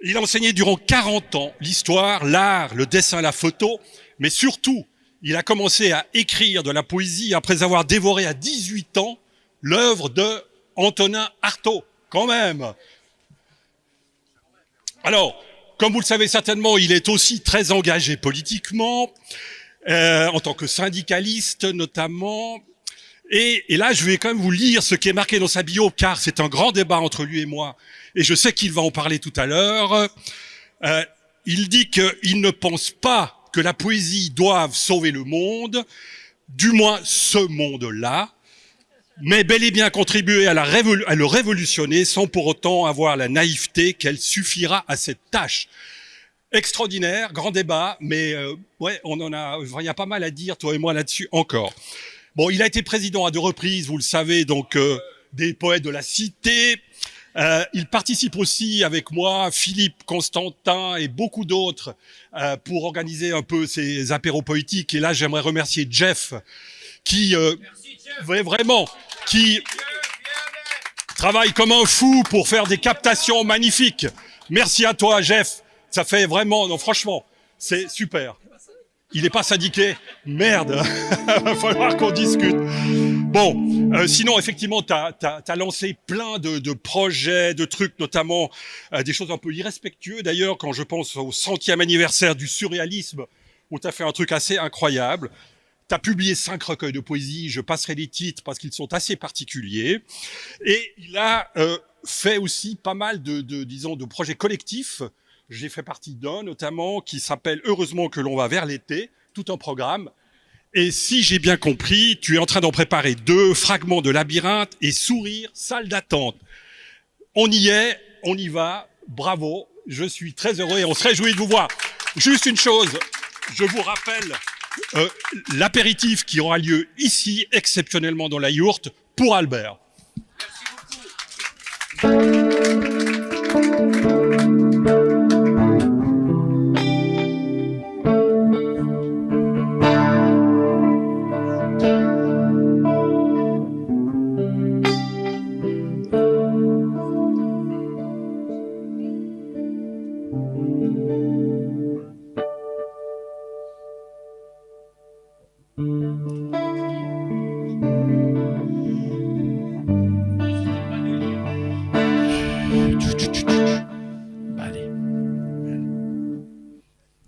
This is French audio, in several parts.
Il a enseigné durant 40 ans l'histoire, l'art, le dessin, la photo, mais surtout, il a commencé à écrire de la poésie après avoir dévoré à 18 ans l'œuvre de Antonin Artaud, quand même. Alors, comme vous le savez certainement, il est aussi très engagé politiquement, en tant que syndicaliste notamment. Et là, je vais quand même vous lire ce qui est marqué dans sa bio, car c'est un grand débat entre lui et moi, et je sais qu'il va en parler tout à l'heure. Il dit qu'il ne pense pas que la poésie doive sauver le monde, du moins ce monde-là, mais bel et bien contribuer à le révolutionner sans pour autant avoir la naïveté qu'elle suffira à cette tâche. Extraordinaire, grand débat, mais ouais, il y a pas mal à dire, toi et moi, là-dessus encore. Bon, il a été président à 2 reprises, vous le savez, donc des poètes de la cité. Il participe aussi avec moi, Philippe, Constantin et beaucoup d'autres pour organiser un peu ces apéros poétiques. Et là, j'aimerais remercier Jeff qui vraiment qui travaille comme un fou pour faire des captations magnifiques. Merci à toi, Jeff. Ça fait vraiment, non, franchement, c'est super. Il n'est pas syndiqué. Merde. Va falloir qu'on discute. Bon, sinon, effectivement, t'as lancé plein de projets, de trucs, notamment des choses un peu irrespectueuses. D'ailleurs, quand je pense au 100e anniversaire du surréalisme, où t'as fait un truc assez incroyable. T'as publié 5 recueils de poésie. Je passerai les titres parce qu'ils sont assez particuliers. Et il a fait aussi pas mal de projets collectifs. J'ai fait partie d'un, notamment, qui s'appelle « Heureusement que l'on va vers l'été », tout un programme. Et si j'ai bien compris, tu es en train d'en préparer 2, Fragments de labyrinthe et Sourire, salle d'attente. On y est, on y va, bravo, je suis très heureux et on se réjouit de vous voir. Juste une chose, je vous rappelle l'apéritif qui aura lieu ici, exceptionnellement dans la yourte, pour Albert. Merci beaucoup.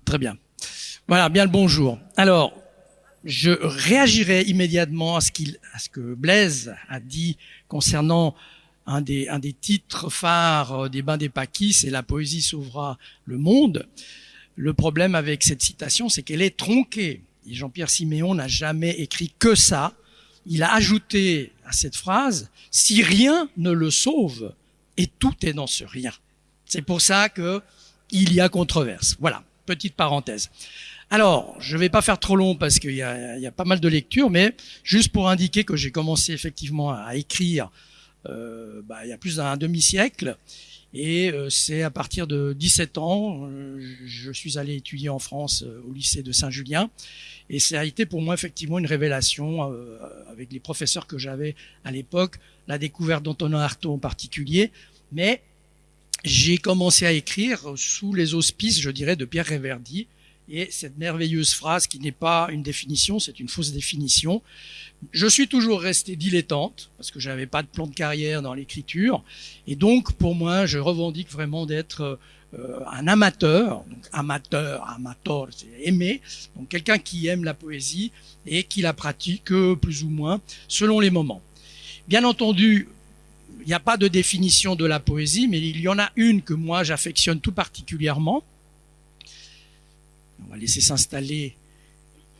Très bien. Voilà, bien le bonjour. Alors, je réagirai immédiatement à ce que Blaise a dit concernant un des titres phares des Bains des Paquis, c'est « La poésie sauvera le monde ». Le problème avec cette citation, c'est qu'elle est tronquée. Et Jean-Pierre Siméon n'a jamais écrit que ça. Il a ajouté à cette phrase « Si rien ne le sauve », et tout est dans ce rien. C'est pour ça qu'il y a controverse. Voilà, petite parenthèse. Alors, je ne vais pas faire trop long parce qu'il y a pas mal de lectures, mais juste pour indiquer que j'ai commencé effectivement à écrire il y a plus d'un demi-siècle. Et c'est à partir de 17 ans, je suis allé étudier en France au lycée de Saint-Julien. Et ça a été pour moi effectivement une révélation avec les professeurs que j'avais à l'époque, la découverte d'Antonin Artaud en particulier. Mais j'ai commencé à écrire sous les auspices, je dirais, de Pierre Réverdy. Et cette merveilleuse phrase qui n'est pas une définition, c'est une fausse définition. Je suis toujours resté dilettante parce que j'avais pas de plan de carrière dans l'écriture. Et donc, pour moi, je revendique vraiment d'être un amateur. Donc, amateur, c'est aimer. Donc, quelqu'un qui aime la poésie et qui la pratique plus ou moins selon les moments. Bien entendu, il n'y a pas de définition de la poésie, mais il y en a une que moi j'affectionne tout particulièrement. On va laisser s'installer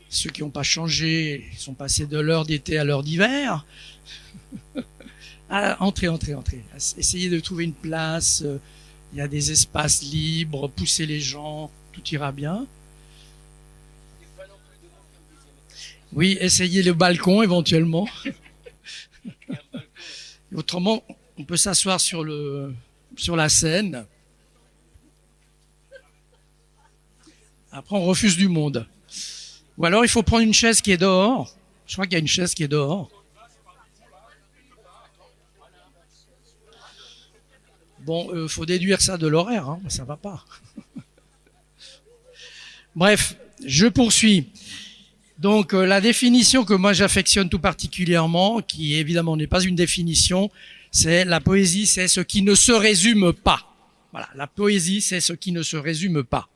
ceux qui n'ont pas changé, sont passés de l'heure d'été à l'heure d'hiver. Entrez. Essayez de trouver une place, il y a des espaces libres, poussez les gens, tout ira bien. Oui, essayez le balcon éventuellement. Autrement, on peut s'asseoir sur la scène. Après, on refuse du monde. Ou alors, il faut prendre une chaise qui est dehors. Je crois qu'il y a une chaise qui est dehors. Bon, faut déduire ça de l'horaire, hein, ça va pas. Bref, je poursuis. Donc la définition que moi j'affectionne tout particulièrement, qui évidemment n'est pas une définition, c'est la poésie, c'est ce qui ne se résume pas. Voilà, la poésie, c'est ce qui ne se résume pas.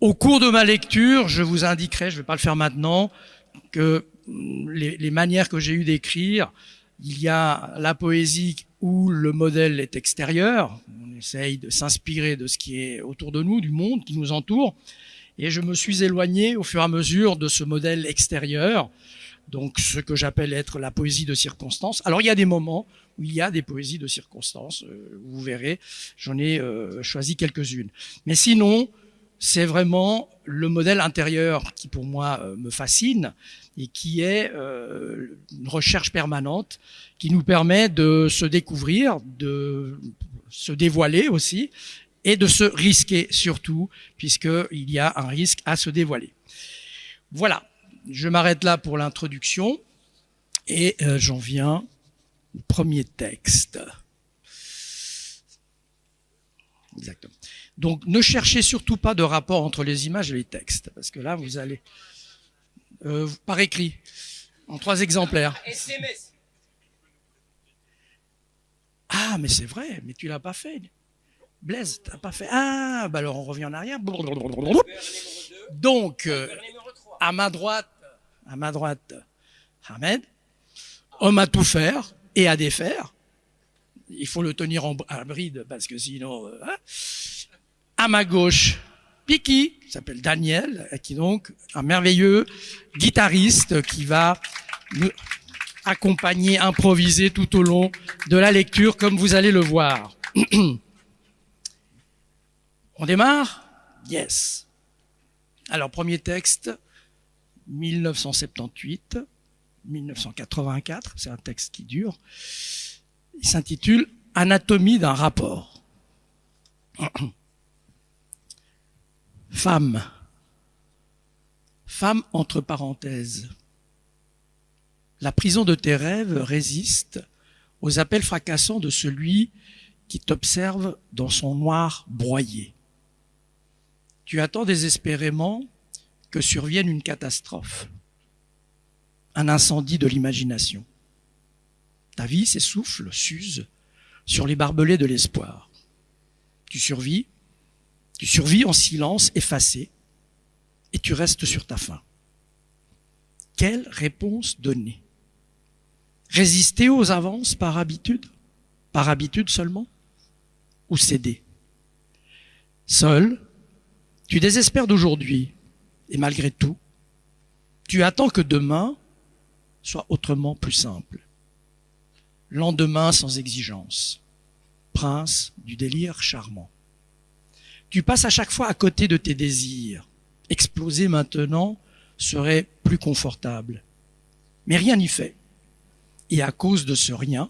Au cours de ma lecture, je vous indiquerai, je ne vais pas le faire maintenant, que les manières que j'ai eues d'écrire, il y a la poésie où le modèle est extérieur, on essaye de s'inspirer de ce qui est autour de nous, du monde qui nous entoure, et je me suis éloigné au fur et à mesure de ce modèle extérieur, donc ce que j'appelle être la poésie de circonstance. Alors il y a des moments où il y a des poésies de circonstance, vous verrez, j'en ai choisi quelques-unes. Mais sinon, c'est vraiment le modèle intérieur qui pour moi me fascine et qui est une recherche permanente qui nous permet de se découvrir, de se dévoiler aussi et de se risquer surtout, puisqu'il y a un risque à se dévoiler. Voilà, je m'arrête là pour l'introduction et j'en viens au premier texte. Exactement. Donc, ne cherchez surtout pas de rapport entre les images et les textes, parce que là, vous allez... par écrit, en 3 exemplaires. SMS. Ah, mais c'est vrai, mais tu l'as pas fait. Blaise, t'as pas fait. Ah, bah alors on revient en arrière. Donc, à ma droite, Ahmed, homme à tout faire et à défaire. Il faut le tenir à bride parce que sinon... À ma gauche, Piki, qui s'appelle Daniel, qui est donc un merveilleux guitariste qui va nous accompagner, improviser tout au long de la lecture, comme vous allez le voir. On démarre? Yes. Alors, premier texte, 1978, 1984, c'est un texte qui dure. Il s'intitule « Anatomie d'un rapport ». Femme. Femme entre parenthèses. La prison de tes rêves résiste aux appels fracassants de celui qui t'observe dans son noir broyé. Tu attends désespérément que survienne une catastrophe, un incendie de l'imagination. Ta vie s'essouffle, s'use sur les barbelés de l'espoir. Tu survis en silence, effacé, et tu restes sur ta faim. Quelle réponse donner? Résister aux avances par habitude seulement, ou céder? Seul, tu désespères d'aujourd'hui, et malgré tout, tu attends que demain soit autrement plus simple. Lendemain sans exigence, prince du délire charmant. Tu passes à chaque fois à côté de tes désirs. Exploser maintenant serait plus confortable. Mais rien n'y fait. Et à cause de ce rien,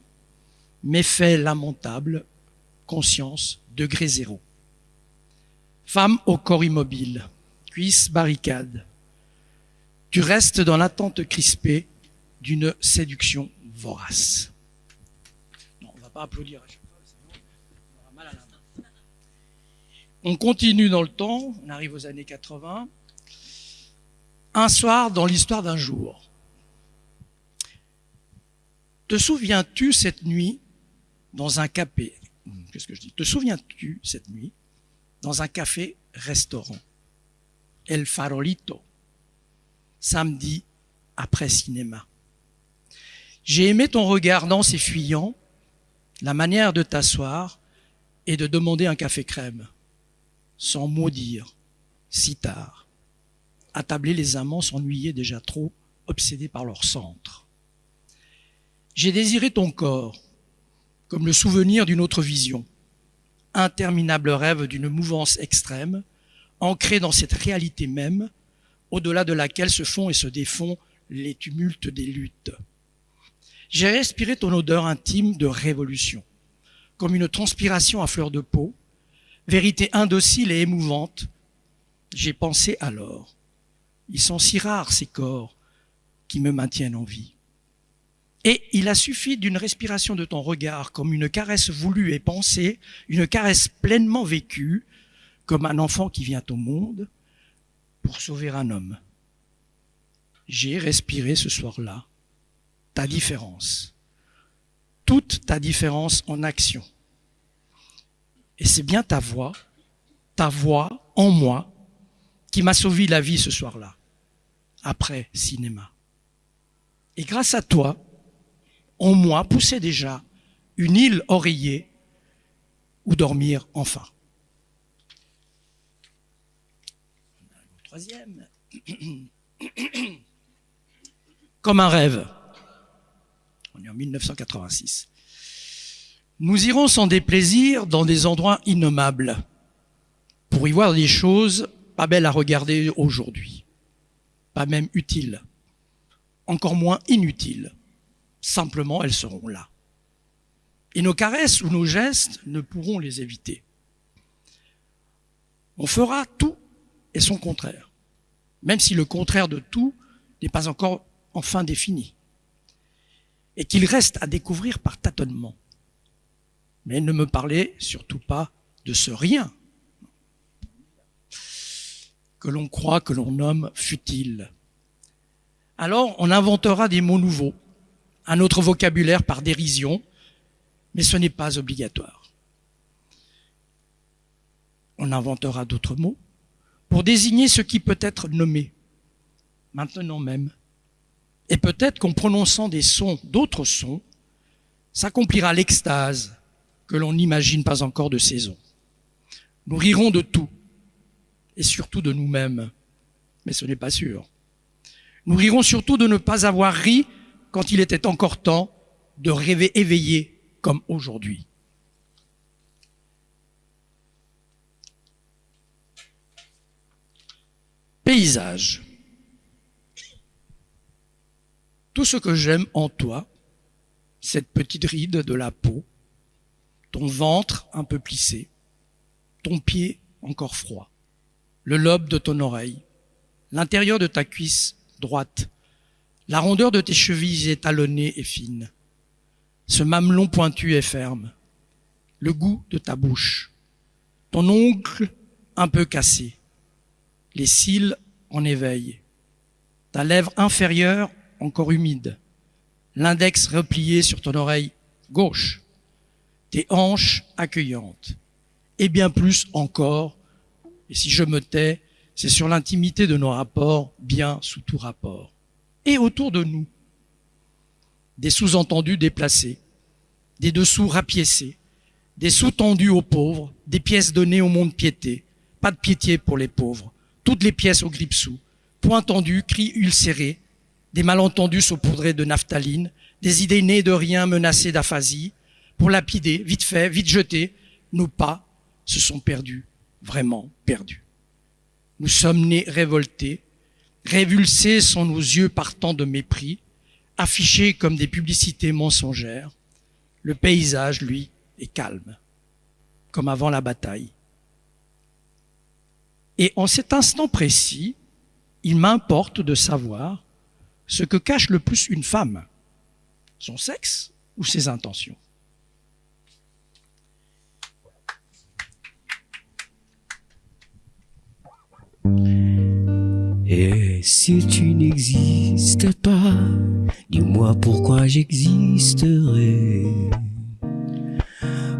méfait lamentable, conscience, degré zéro. Femme au corps immobile, cuisse barricade. Tu restes dans l'attente crispée d'une séduction vorace. Non, on ne va pas applaudir à chaque fois, sinon on aura mal à la main. On continue dans le temps, on arrive aux années 80. Un soir dans l'histoire d'un jour. Te souviens-tu cette nuit dans un café? Qu'est-ce que je dis? Te souviens-tu cette nuit dans un café-restaurant? El Farolito. Samedi après cinéma. J'ai aimé ton regard dense et fuyant, la manière de t'asseoir et de demander un café crème. Sans mot dire, si tard. Attablés, les amants s'ennuyaient déjà trop, obsédés par leur centre. J'ai désiré ton corps, comme le souvenir d'une autre vision, interminable rêve d'une mouvance extrême, ancré dans cette réalité même, au-delà de laquelle se font et se défont les tumultes des luttes. J'ai respiré ton odeur intime de révolution, comme une transpiration à fleur de peau, vérité indocile et émouvante. J'ai pensé alors, ils sont si rares ces corps qui me maintiennent en vie. Et il a suffi d'une respiration de ton regard, comme une caresse voulue et pensée, une caresse pleinement vécue, comme un enfant qui vient au monde, pour sauver un homme. J'ai respiré ce soir-là ta différence, toute ta différence en action. Et c'est bien ta voix en moi, qui m'a sauvé la vie ce soir-là, après cinéma. Et grâce à toi, en moi poussait déjà une île oreiller où dormir enfin. Troisième. Comme un rêve. On est en 1986. Nous irons sans déplaisir dans des endroits innommables pour y voir des choses pas belles à regarder aujourd'hui, pas même utiles, encore moins inutiles. Simplement, elles seront là. Et nos caresses ou nos gestes ne pourront les éviter. On fera tout et son contraire, même si le contraire de tout n'est pas encore enfin défini, et qu'il reste à découvrir par tâtonnement. Mais ne me parlez surtout pas de ce rien que l'on croit, que l'on nomme futile. Alors on inventera des mots nouveaux, un autre vocabulaire par dérision, mais ce n'est pas obligatoire. On inventera d'autres mots pour désigner ce qui peut être nommé, maintenant même. Et peut-être qu'en prononçant des sons, d'autres sons, s'accomplira l'extase que l'on n'imagine pas encore de saison. Nous rirons de tout, et surtout de nous-mêmes, mais ce n'est pas sûr. Nous rirons surtout de ne pas avoir ri quand il était encore temps de rêver éveillé comme aujourd'hui. Paysage. Tout ce que j'aime en toi, cette petite ride de la peau, ton ventre un peu plissé, ton pied encore froid, le lobe de ton oreille, l'intérieur de ta cuisse droite, la rondeur de tes chevilles étalonnées et fines, ce mamelon pointu et ferme, le goût de ta bouche, ton ongle un peu cassé, les cils en éveil, ta lèvre inférieure encore humide, l'index replié sur ton oreille gauche, tes hanches accueillantes, et bien plus encore, et si je me tais, c'est sur l'intimité de nos rapports, bien sous tout rapport. Et autour de nous, des sous-entendus déplacés, des dessous rapiécés, des sous-tendus aux pauvres, des pièces données au monde piété, pas de piété pour les pauvres, toutes les pièces au gripsou, poings tendus, cris ulcérés, des malentendus saupoudrés de naphtaline, des idées nées de rien menacées d'aphasie, pour lapider, vite fait, vite jeter, nos pas se sont perdus, vraiment perdus. Nous sommes nés révoltés, révulsés sont nos yeux partant de mépris, affichés comme des publicités mensongères. Le paysage, lui, est calme, comme avant la bataille. Et en cet instant précis, il m'importe de savoir ce que cache le plus une femme, son sexe ou ses intentions. Et si tu n'existais pas, dis-moi pourquoi j'existerais.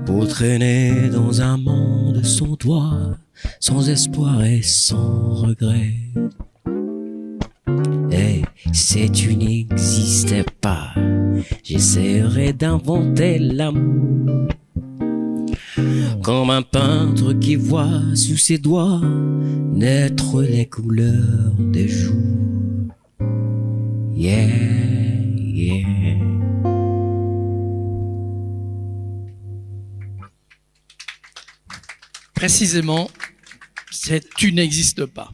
Pour traîner dans un monde sans toi, sans espoir et sans regret. Et si tu n'existais pas, j'essaierais d'inventer l'amour. Comme un peintre qui voit sous ses doigts naître les couleurs des jours. Yeah, yeah. Précisément, c'est « tu n'existes pas ».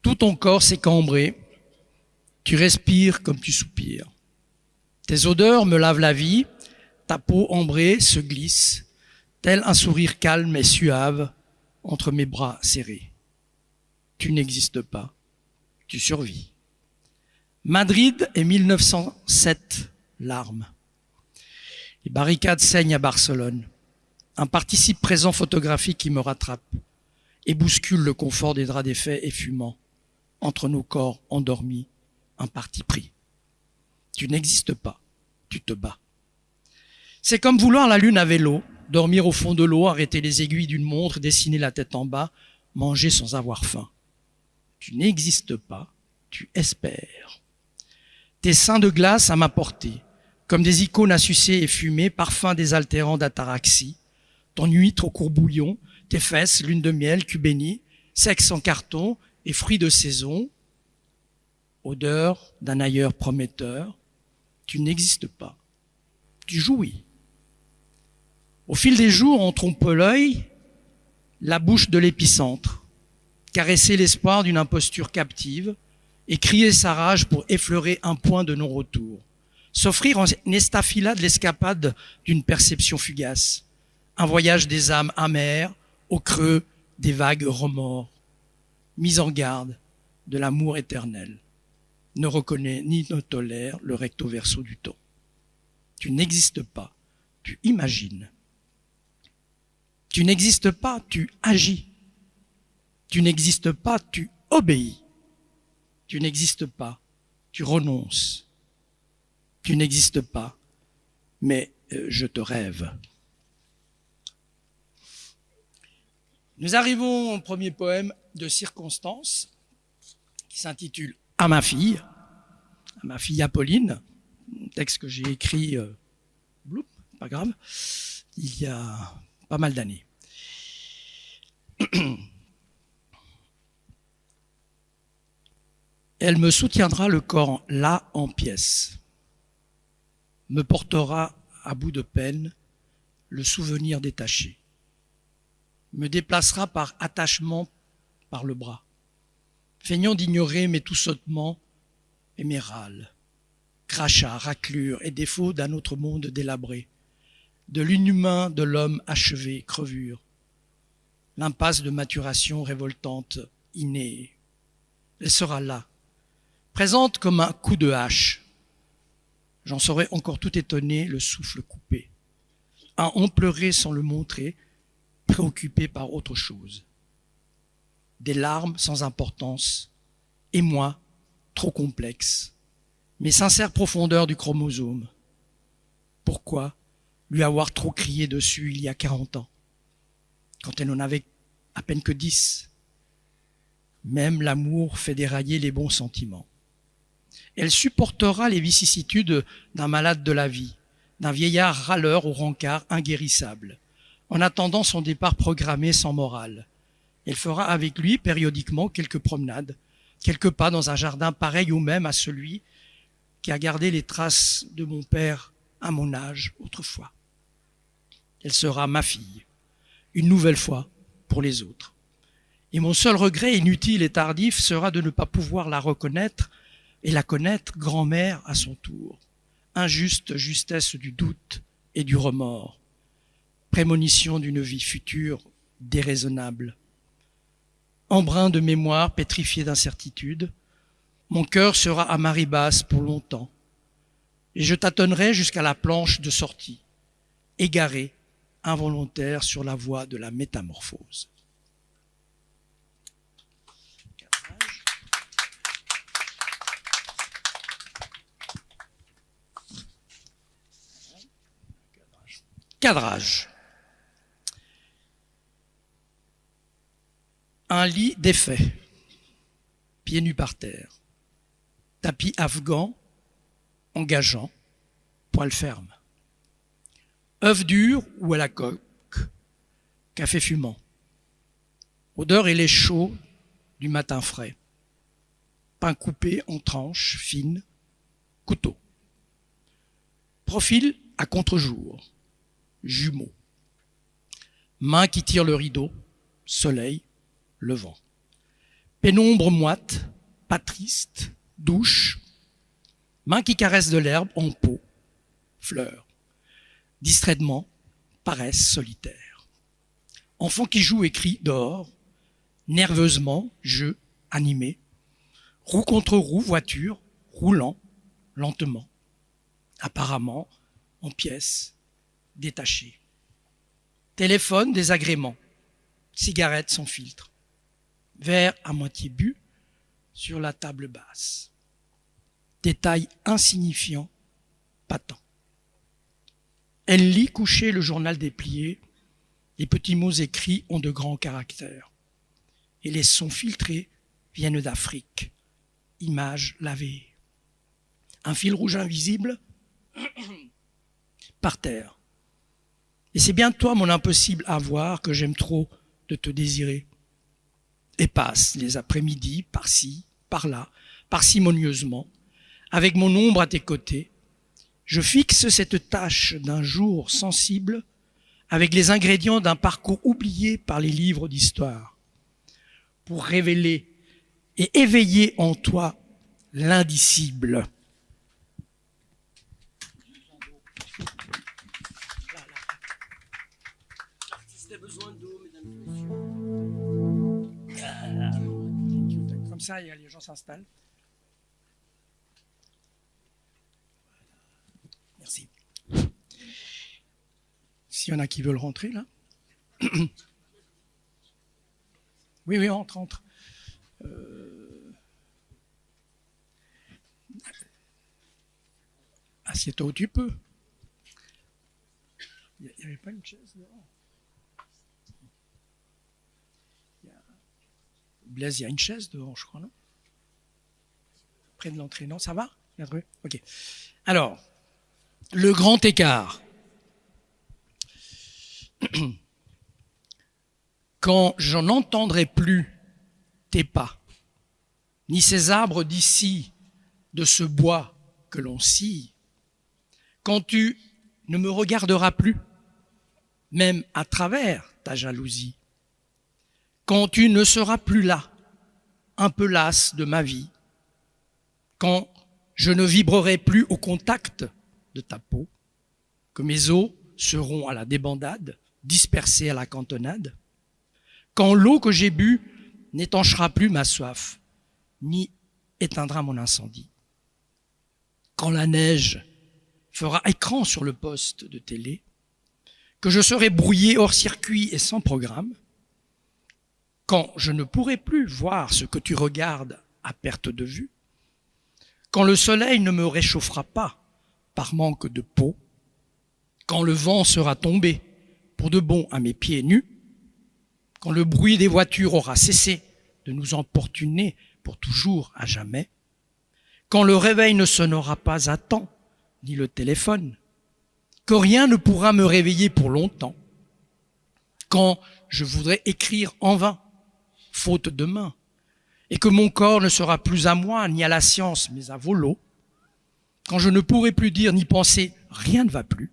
Tout ton corps s'est cambré, tu respires comme tu soupires. Tes odeurs me lavent la vie, ta peau ambrée se glisse, tel un sourire calme et suave entre mes bras serrés. Tu n'existes pas, tu survis. Madrid et 1907, larmes. Les barricades saignent à Barcelone. Un participe présent photographique qui me rattrape et bouscule le confort des draps défaits et fumants. Entre nos corps endormis, un parti pris. Tu n'existes pas, tu te bats. C'est comme vouloir la lune à vélo, dormir au fond de l'eau, arrêter les aiguilles d'une montre, dessiner la tête en bas, manger sans avoir faim. Tu n'existes pas, tu espères. Tes seins de glace à ma portée, comme des icônes à sucer et fumer, parfum désaltérant d'ataraxie, ton huître au courbouillon, tes fesses, lune de miel, cul béni, sexe en carton et fruits de saison, odeur d'un ailleurs prometteur, tu n'existes pas, tu jouis. Au fil des jours, on trompe l'œil, la bouche de l'épicentre, caresser l'espoir d'une imposture captive et crier sa rage pour effleurer un point de non-retour. S'offrir en estafilade l'escapade d'une perception fugace, un voyage des âmes amères au creux des vagues remords. Mise en garde de l'amour éternel, ne reconnaît ni ne tolère le recto verso du temps. Tu n'existes pas, tu imagines. Tu n'existes pas, tu agis. Tu n'existes pas, tu obéis. Tu n'existes pas, tu renonces. Tu n'existes pas, mais je te rêve. Nous arrivons au premier poème de circonstance qui s'intitule « À ma fille », Apolline, un texte que j'ai écrit, pas grave, il y a pas mal d'années. Elle me soutiendra le corps là en pièces, me portera à bout de peine le souvenir détaché, me déplacera par attachement par le bras, feignant d'ignorer mes tout sautements et mes râles, crachats, raclures et défauts d'un autre monde délabré, de l'inhumain de l'homme achevé, crevure, l'impasse de maturation révoltante, innée. Elle sera là, présente comme un coup de hache. J'en serai encore tout étonné, le souffle coupé. On pleurait sans le montrer, préoccupé par autre chose. Des larmes sans importance, et moi, trop complexe. Mes sincères profondeurs du chromosome. Pourquoi lui avoir trop crié dessus il y a 40 ans, quand elle n'en avait à peine que 10? Même l'amour fait dérailler les bons sentiments. Elle supportera les vicissitudes d'un malade de la vie, d'un vieillard râleur au rencard inguérissable, en attendant son départ programmé sans morale. Elle fera avec lui périodiquement quelques promenades, quelques pas dans un jardin pareil ou même à celui qui a gardé les traces de mon père à mon âge autrefois. Elle sera ma fille, une nouvelle fois pour les autres. Et mon seul regret inutile et tardif sera de ne pas pouvoir la reconnaître et la connaître grand-mère à son tour. Injuste justesse du doute et du remords, prémonition d'une vie future déraisonnable. Embrun de mémoire pétrifié d'incertitude, mon cœur sera à marée basse pour longtemps, et je tâtonnerai jusqu'à la planche de sortie, égaré, involontaire sur la voie de la métamorphose. Cadrage. Un lit défait, pieds nus par terre, tapis afghan, engageant, poils fermes, œuf dur ou à la coque, café fumant, odeur et lait chaud du matin frais, pain coupé en tranches fines, couteau, profil à contre-jour, jumeaux, main qui tire le rideau, soleil, levant, pénombre moite, pas triste, douche, main qui caresse de l'herbe en pot, fleurs, distraitement, paresse solitaire, enfant qui joue et crie dehors, nerveusement, jeu, animé, roue contre roue, voiture, roulant, lentement, apparemment en pièces, détachées. Téléphone, désagrément, cigarette sans filtre, verre à moitié bu sur la table basse. Détail insignifiant, patent. Elle lit couché le journal déplié, les petits mots écrits ont de grands caractères. Et les sons filtrés viennent d'Afrique, images lavées. Un fil rouge invisible par terre. Et c'est bien toi, mon impossible avoir, que j'aime trop de te désirer. Et passe les après-midi, par-ci, par-là, parcimonieusement, avec mon ombre à tes côtés. Je fixe cette tâche d'un jour sensible avec les ingrédients d'un parcours oublié par les livres d'histoire, pour révéler et éveiller en toi l'indicible. Comme ça, les gens s'installent. Merci. S'il y en a qui veulent rentrer, là. Oui, entre. Assieds-toi où tu peux. Il n'y avait pas une chaise dehors. Blaise, il y a une chaise dehors, je crois, non? Près de l'entrée, non? Ça va? Bien trouvé? Ok. Alors, le grand écart. Quand je n'entendrai plus tes pas, ni ces arbres d'ici, de ce bois que l'on scie, quand tu ne me regarderas plus, même à travers ta jalousie, quand tu ne seras plus là, un peu lasse de ma vie, quand je ne vibrerai plus au contact de ta peau, que mes os seront à la débandade, dispersés à la cantonade, quand l'eau que j'ai bue n'étanchera plus ma soif, ni éteindra mon incendie, quand la neige fera écran sur le poste de télé, que je serai brouillé hors circuit et sans programme, quand je ne pourrai plus voir ce que tu regardes à perte de vue, quand le soleil ne me réchauffera pas par manque de peau, quand le vent sera tombé pour de bon à mes pieds nus, quand le bruit des voitures aura cessé de nous importuner pour toujours à jamais, quand le réveil ne sonnera pas à temps, ni le téléphone, que rien ne pourra me réveiller pour longtemps, quand je voudrais écrire en vain, faute de main, et que mon corps ne sera plus à moi, ni à la science, mais à volo, quand je ne pourrai plus dire ni penser « rien ne va plus »,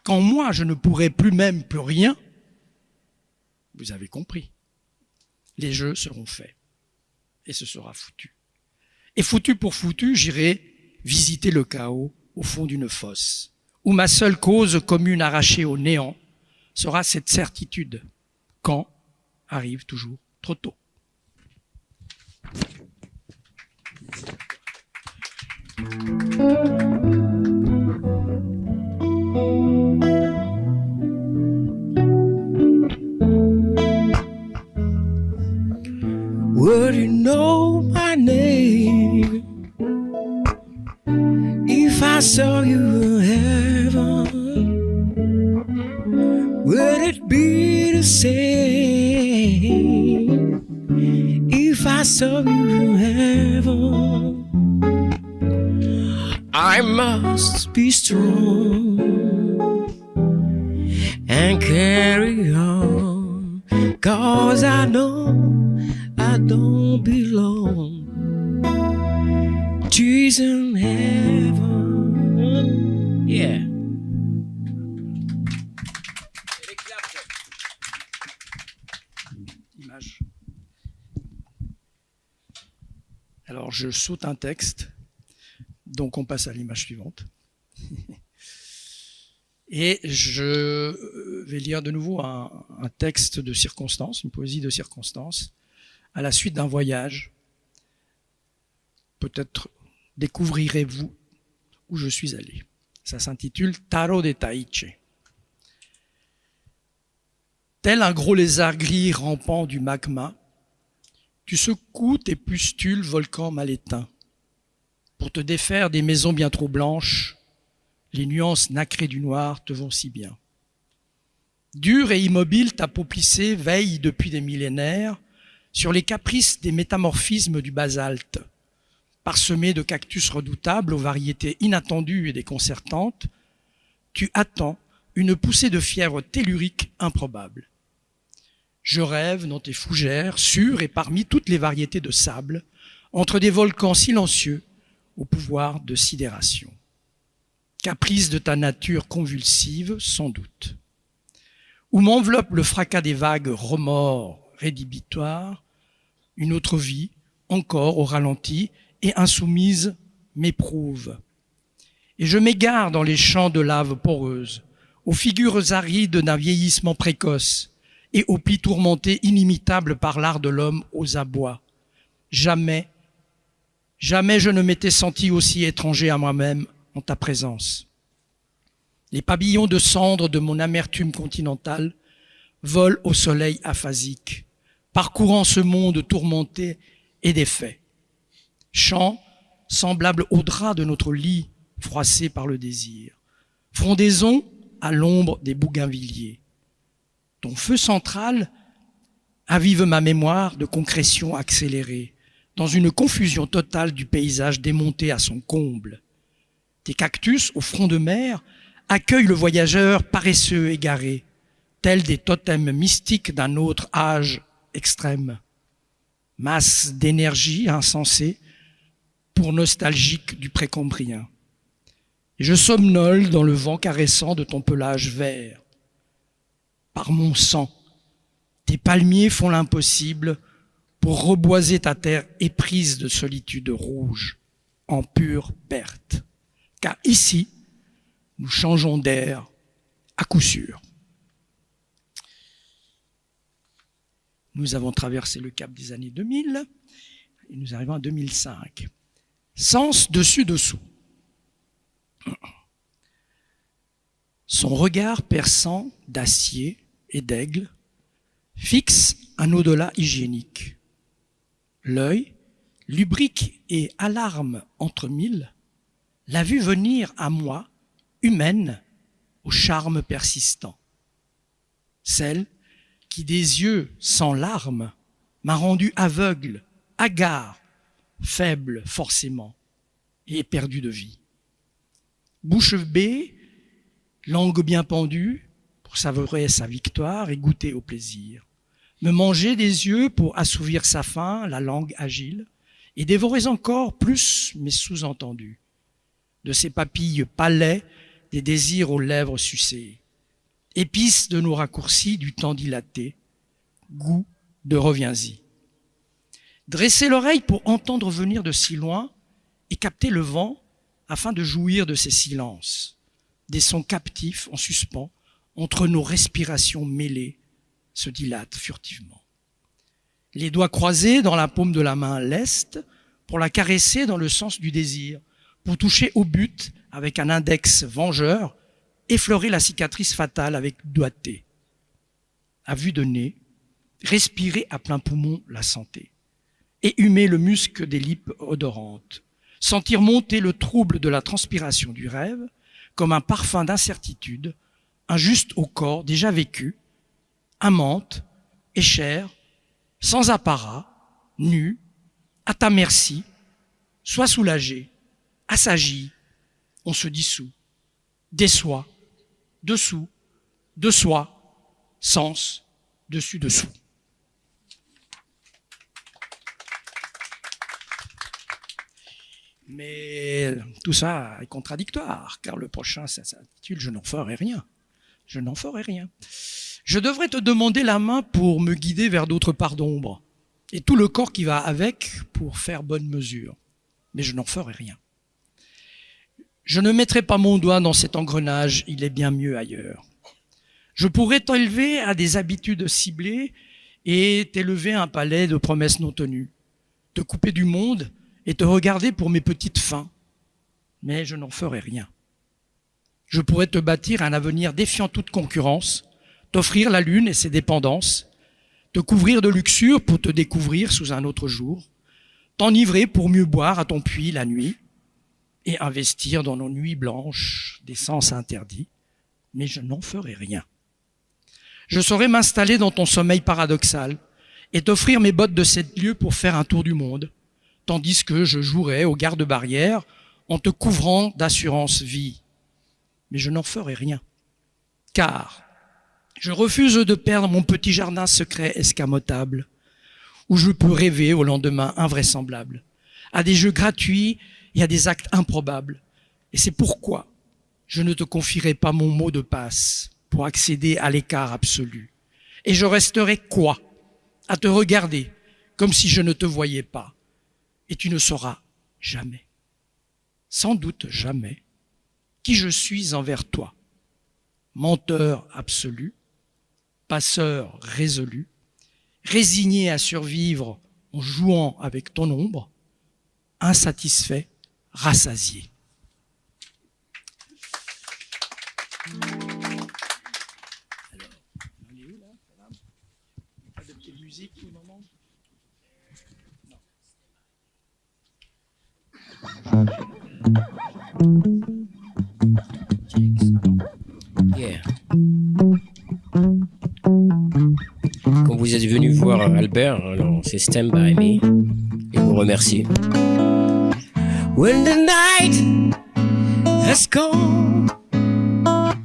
quand moi je ne pourrai plus même plus rien, vous avez compris, les jeux seront faits, et ce sera foutu. Et foutu pour foutu, j'irai visiter le chaos au fond d'une fosse, où ma seule cause commune arrachée au néant sera cette certitude, quand arrive toujours trop tôt. Would you know my name if I saw you in heaven? Would it be the same if I saw you in heaven? I must be strong and carry on, 'cause I know I don't belong. Trees in heaven, yeah. Image. Alors je saute un texte, donc on passe à l'image suivante. Et je vais lire de nouveau un texte de circonstance, une poésie de circonstance, à la suite d'un voyage, peut-être découvrirez-vous où je suis allé. Ça s'intitule Taro de Taiche. Tel un gros lézard gris rampant du magma, tu secoues tes pustules volcans mal éteints. Pour te défaire des maisons bien trop blanches, les nuances nacrées du noir te vont si bien. Dure et immobile, ta peau plissée veille depuis des millénaires sur les caprices des métamorphismes du basalte. Parsemé de cactus redoutables aux variétés inattendues et déconcertantes, tu attends une poussée de fièvre tellurique improbable. Je rêve dans tes fougères, sur et parmi toutes les variétés de sable, entre des volcans silencieux au pouvoir de sidération. Caprice de ta nature convulsive, sans doute. Où m'enveloppe le fracas des vagues remords rédhibitoires, une autre vie, encore au ralenti et insoumise, m'éprouve. Et je m'égare dans les champs de lave poreuse, aux figures arides d'un vieillissement précoce et aux plis tourmentés inimitables par l'art de l'homme aux abois. Jamais je ne m'étais senti aussi étranger à moi-même en ta présence. Les pavillons de cendres de mon amertume continentale volent au soleil aphasique, parcourant ce monde tourmenté et défait. Chants semblables au drap de notre lit froissé par le désir. Frondaison à l'ombre des bougainvilliers. Ton feu central avive ma mémoire de concrétion accélérée, dans une confusion totale du paysage démonté à son comble. Tes cactus au front de mer accueillent le voyageur paresseux égaré, tels des totems mystiques d'un autre âge extrême. Masse d'énergie insensée pour nostalgique du précambrien. Et je somnole dans le vent caressant de ton pelage vert. Par mon sang, tes palmiers font l'impossible pour reboiser ta terre éprise de solitude rouge, en pure perte. Car ici, nous changeons d'air à coup sûr. Nous avons traversé le cap des années 2000 et nous arrivons à 2005. Sens dessus-dessous. Son regard perçant d'acier et d'aigle fixe un au-delà hygiénique. L'œil, lubrique et alarme entre mille, l'a vu venir à moi, humaine, au charme persistant. Celle qui des yeux sans larmes m'a rendu aveugle, hagard, faible forcément, et éperdu de vie. Bouche bée, langue bien pendue, pour savourer sa victoire et goûter au plaisir. Me manger des yeux pour assouvir sa faim, la langue agile, et dévorer encore plus mes sous-entendus. De ses papilles palais, des désirs aux lèvres sucées. Épices de nos raccourcis du temps dilaté, goût de reviens-y. Dresser l'oreille pour entendre venir de si loin et capter le vent afin de jouir de ces silences, des sons captifs en suspens entre nos respirations mêlées se dilatent furtivement. Les doigts croisés dans la paume de la main leste pour la caresser dans le sens du désir, pour toucher au but avec un index vengeur, effleurer la cicatrice fatale avec doigté. À vue de nez, respirer à plein poumon la santé et humer le musc des lippes odorantes, sentir monter le trouble de la transpiration du rêve comme un parfum d'incertitude, injuste au corps déjà vécu, amante et chère, sans apparat, nu, à ta merci, sois soulagé, assagi, on se dissout, déçoit, dessous, de soi, sens, dessus-dessous. Mais tout ça est contradictoire, car le prochain, ça s'intitule « Je n'en ferai rien ». Je n'en ferai rien. Je devrais te demander la main pour me guider vers d'autres parts d'ombre, et tout le corps qui va avec pour faire bonne mesure. Mais je n'en ferai rien. Je ne mettrai pas mon doigt dans cet engrenage, il est bien mieux ailleurs. Je pourrais t'élever à des habitudes ciblées et t'élever à un palais de promesses non tenues, te couper du monde et te regarder pour mes petites fins, mais je n'en ferai rien. Je pourrais te bâtir un avenir défiant toute concurrence, t'offrir la lune et ses dépendances, te couvrir de luxure pour te découvrir sous un autre jour, t'enivrer pour mieux boire à ton puits la nuit, et investir dans nos nuits blanches des sens interdits, mais je n'en ferai rien. Je saurais m'installer dans ton sommeil paradoxal et t'offrir mes bottes de 7 lieues pour faire un tour du monde, tandis que je jouerais au garde-barrière en te couvrant d'assurance vie. Mais je n'en ferai rien, car je refuse de perdre mon petit jardin secret escamotable, où je peux rêver au lendemain invraisemblable, à des jeux gratuits et à des actes improbables. Et c'est pourquoi je ne te confierai pas mon mot de passe pour accéder à l'écart absolu. Et je resterai quoi? À te regarder comme si je ne te voyais pas. Et tu ne sauras jamais, sans doute jamais, qui je suis envers toi. Menteur absolu, passeur résolu, résigné à survivre en jouant avec ton ombre, insatisfait, rassasié. Alors, on est où là? Pas de petite musique pour le moment? Yeah. Quand vous êtes venu voir Albert, alors c'est Stand By Me et vous remercie. When the night has come and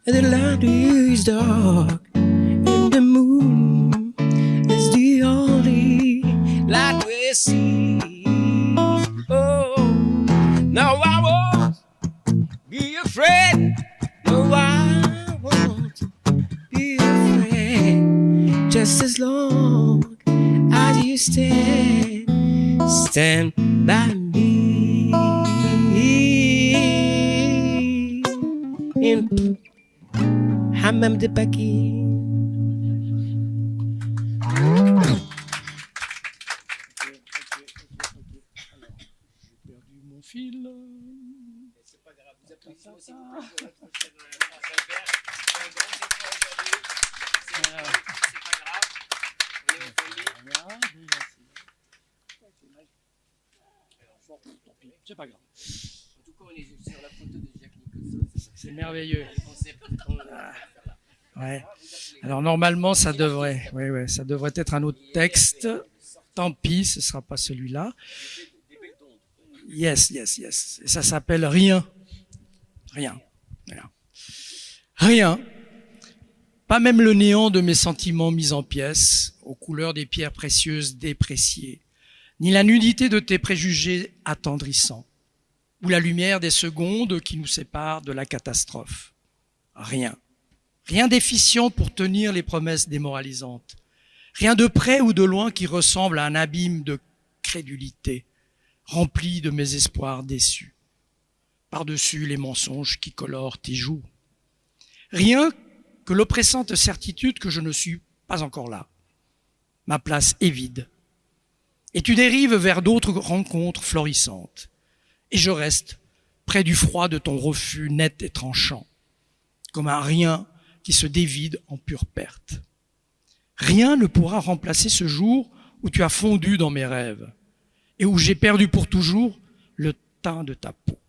the land is dark and the moon is the only light we see. Oh, now I won't be afraid. No, I won't be afraid. Just as long as you stand by me. In Hammam de Paki. Perdu mon fil. C'est pas grave, vous applaudissez aussi pour la prochaine phrase d'Albert. C'est un grand effort aujourd'hui. C'est pas grave. On est au C'est pas grave. En tout cas, on est sur la photo de Jack Nicholson. C'est merveilleux. On sait pas trop faire là. Ouais. Alors normalement, ça devrait être un autre texte. Tant pis, ce sera pas celui-là. Yes. Et ça s'appelle Rien. Rien. Pas même le néant de mes sentiments mis en pièces, aux couleurs des pierres précieuses dépréciées, ni la nudité de tes préjugés attendrissants, ou la lumière des secondes qui nous séparent de la catastrophe. Rien. Rien d'efficient pour tenir les promesses démoralisantes. Rien de près ou de loin qui ressemble à un abîme de crédulité, rempli de mes espoirs déçus. Par-dessus les mensonges qui colorent tes joues. Rien que l'oppressante certitude que je ne suis pas encore là. Ma place est vide. Et tu dérives vers d'autres rencontres florissantes. Et je reste près du froid de ton refus net et tranchant, comme un rien qui se dévide en pure perte. Rien ne pourra remplacer ce jour où tu as fondu dans mes rêves et où j'ai perdu pour toujours le teint de ta peau.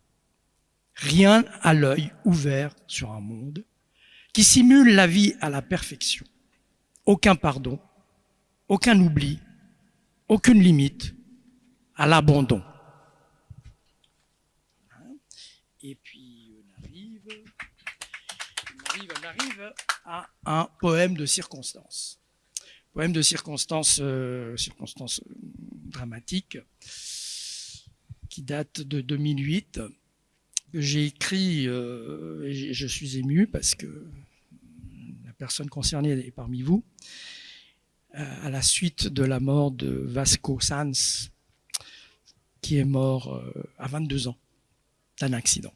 Rien à l'œil ouvert sur un monde qui simule la vie à la perfection. Aucun pardon, aucun oubli, aucune limite à l'abandon. Et puis on arrive à un poème de circonstance. Poème de circonstance dramatique qui date de 2008, que j'ai écrit, et je suis ému parce que la personne concernée est parmi vous, à la suite de la mort de Vasco Sanz, qui est mort à 22 ans d'un accident.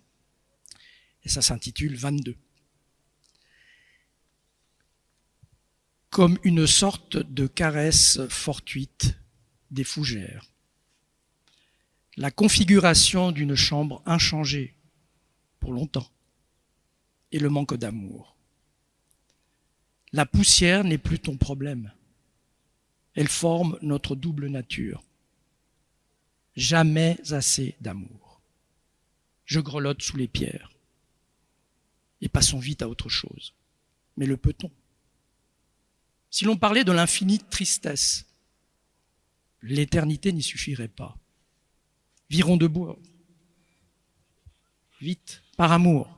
Et ça s'intitule 22. Comme une sorte de caresse fortuite des fougères. la configuration d'une chambre inchangée pour longtemps et le manque d'amour. La poussière n'est plus ton problème. Elle forme notre double nature. Jamais assez d'amour. Je grelotte sous les pierres. Et passons vite à autre chose. Mais le peut-on? Si l'on parlait de l'infinie tristesse, l'éternité n'y suffirait pas. Virons debout. Vite, par amour.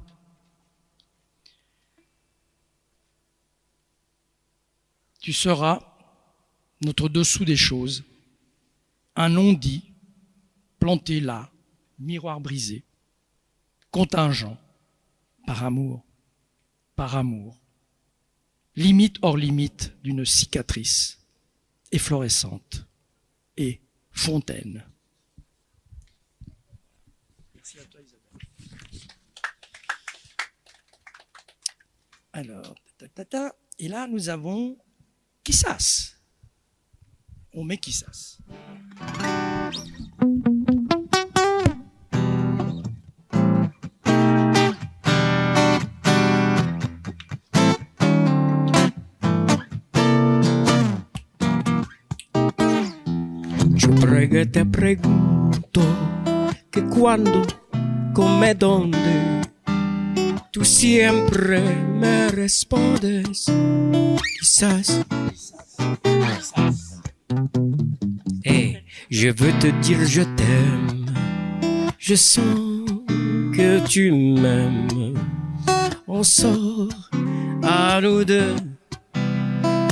Tu seras notre dessous des choses, un non-dit, planté là, miroir brisé, contingent, par amour, limite hors limite d'une cicatrice, efflorescente et fontaine. Merci à toi, Isabelle. Alors, et là nous avons Quissas. On met Quissas. Yo prego te pregunto que cuando, come, donde, tú siempre me respondes, quizás. Hey, je veux te dire je t'aime, je sens que tu m'aimes. On sort à nous deux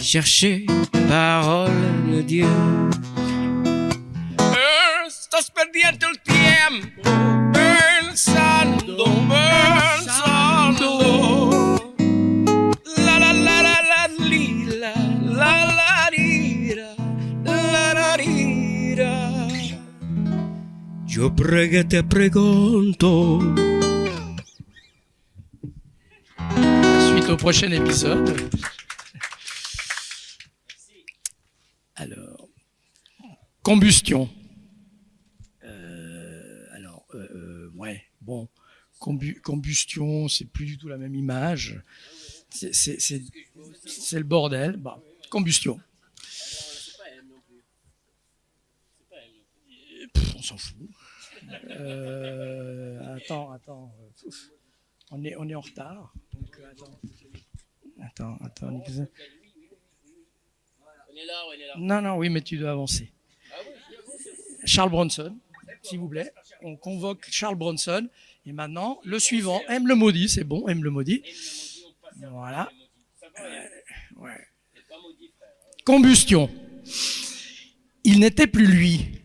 chercher parole de Dieu. Estás perdiendo el tiempo pensando. La la la la la lila, la la lira, la la lira. Yo prego te pregunto. Suite au prochain épisode. Alors, combustion. Ouais, bon, combustion, c'est plus du tout la même image. C'est le bordel. Bah, combustion. On s'en fout. Attends. On est en retard. Donc, attends. On est là. Non, oui, mais tu dois avancer. Charles Bronson, s'il vous plaît. On convoque Charles Bronson. Et maintenant, le suivant, aime le maudit. C'est bon, aime le maudit. Voilà. Ouais. Combustion. Il n'était plus lui.